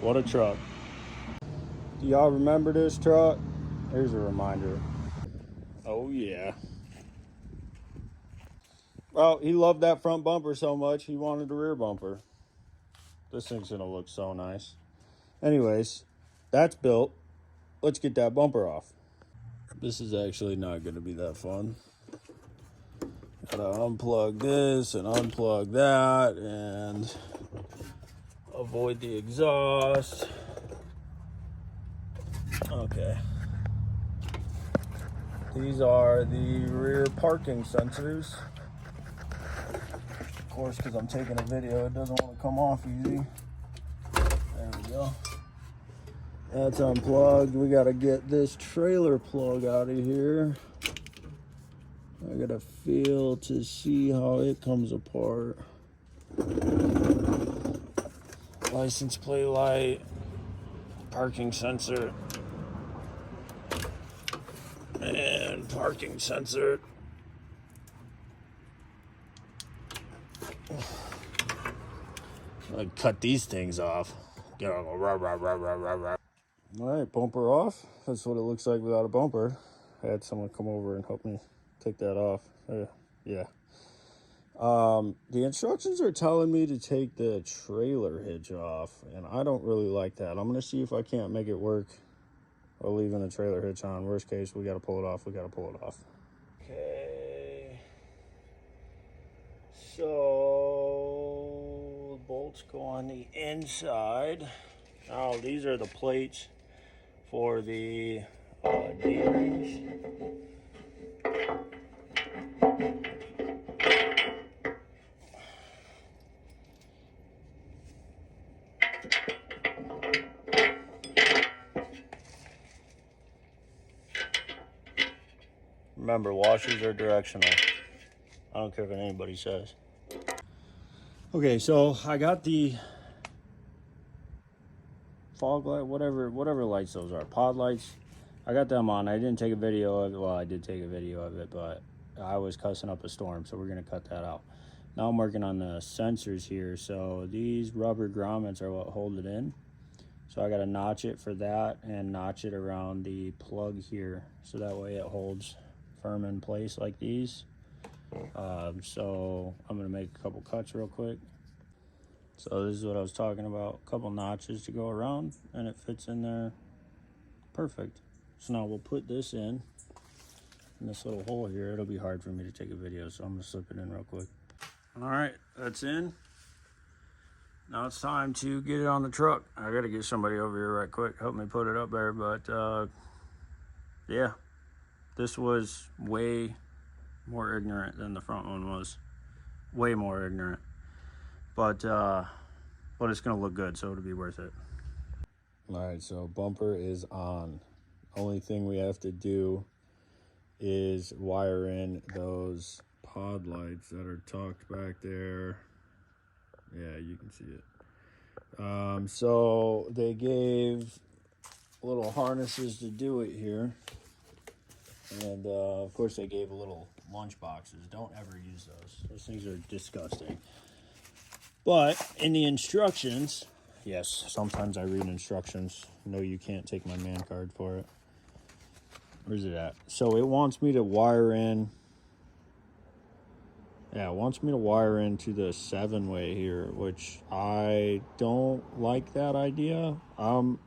What a truck. Do y'all remember this truck? Here's a reminder. Oh yeah. Well, he loved that front bumper so much, he wanted the rear bumper. This thing's gonna look so nice. Anyways, that's built. Let's get that bumper off. This is actually not gonna be that fun. Gotta unplug this and unplug that and avoid the exhaust. Okay. These are the rear parking sensors. Of course, because I'm taking a video, it doesn't want to come off easy. There we go. That's unplugged. We got to get this trailer plug out of here. I got to feel to see how it comes apart. License plate light, parking sensor, and parking sensor. I cut these things off. All right, bumper off. That's what it looks like without a bumper. I had someone come over and help me take that off. Yeah. The instructions are telling me to take the trailer hitch off, and I don't really like that. I'm gonna see if I can't make it work or leaving the trailer hitch on. Worst case, we gotta pull it off. Okay. So bolts go on the inside. Now these are the plates for the D-rings. Remember, washers are directional. I don't care what anybody says. Okay, so I got the fog light, whatever lights those are, pod lights. I got them on. I didn't take a video of it. Well, I did take a video of it, but I was cussing up a storm, so we're gonna cut that out. Now I'm working on the sensors here. So these rubber grommets are what hold it in. So I gotta notch it for that and notch it around the plug here, so that way it holds firm in place like these. So I'm gonna make a couple cuts real quick. So this is what I was talking about, a couple notches to go around, and it fits in there perfect. So now we'll put this in this little hole here. It'll be hard for me to take a video, so I'm gonna slip it in real quick. All right, that's in. Now it's time to get it on the truck. I gotta get somebody over here right quick, help me put it up there, but yeah, this was way more ignorant than the front one was. Way more ignorant. But it's gonna look good, so it'll be worth it. All right, so bumper is on. Only thing we have to do is wire in those pod lights that are tucked back there. Yeah, you can see it. So they gave little harnesses to do it here. And of course they gave little lunch boxes. Don't ever use those. Those things are disgusting. But in the instructions, yes, sometimes I read instructions. No, you can't take my man card for it. Where's it at? So it wants me to wire in. Yeah, it wants me to wire into the 7-way here, which I don't like that idea. I don't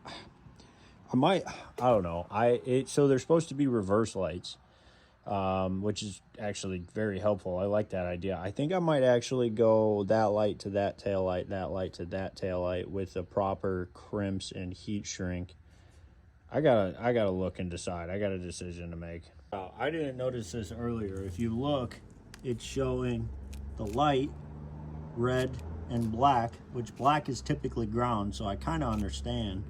know. So they're supposed to be reverse lights, which is actually very helpful. I like that idea. I think I might actually go that light to that tail light, that light to that tail light with the proper crimps and heat shrink. I gotta look and decide. I got a decision to make. I didn't notice this earlier. If you look, it's showing the light, red and black, which black is typically ground, so I kind of understand.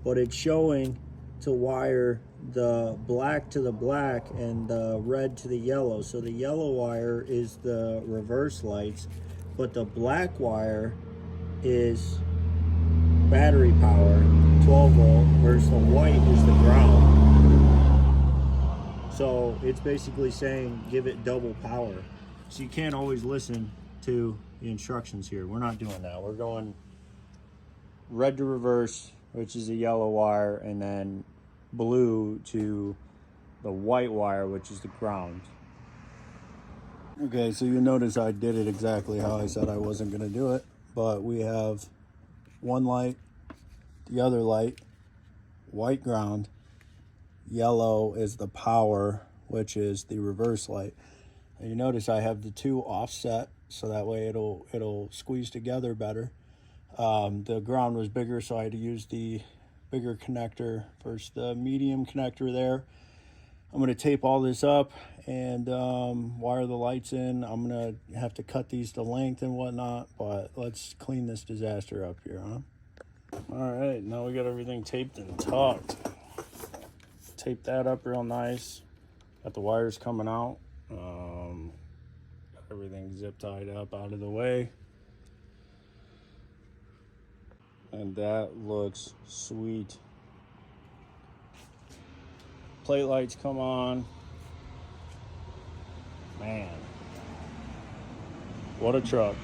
But it's showing to wire the black to the black and the red to the yellow. So the yellow wire is the reverse lights, but the black wire is battery power, 12 volt, versus the white is the ground. So it's basically saying give it double power. So you can't always listen to the instructions here. We're not doing that. We're red to reverse, which is a yellow wire, and then blue to the white wire, which is the ground. Okay, so you notice I did it exactly how I said I wasn't going to do it, but we have one light, the other light, white ground, yellow is the power, which is the reverse light. And you notice I have the two offset, so that way it'll squeeze together better. The ground was bigger, so I had to use the bigger connector versus the medium connector there. I'm going to tape all this up and wire the lights in. I'm going to have to cut these to length and whatnot, but let's clean this disaster up here, huh? All right, now we got everything taped and tucked. Tape that up real nice. Got the wires coming out. Got everything zip tied up out of the way. And that looks sweet. Plate lights come on. Man, what a truck.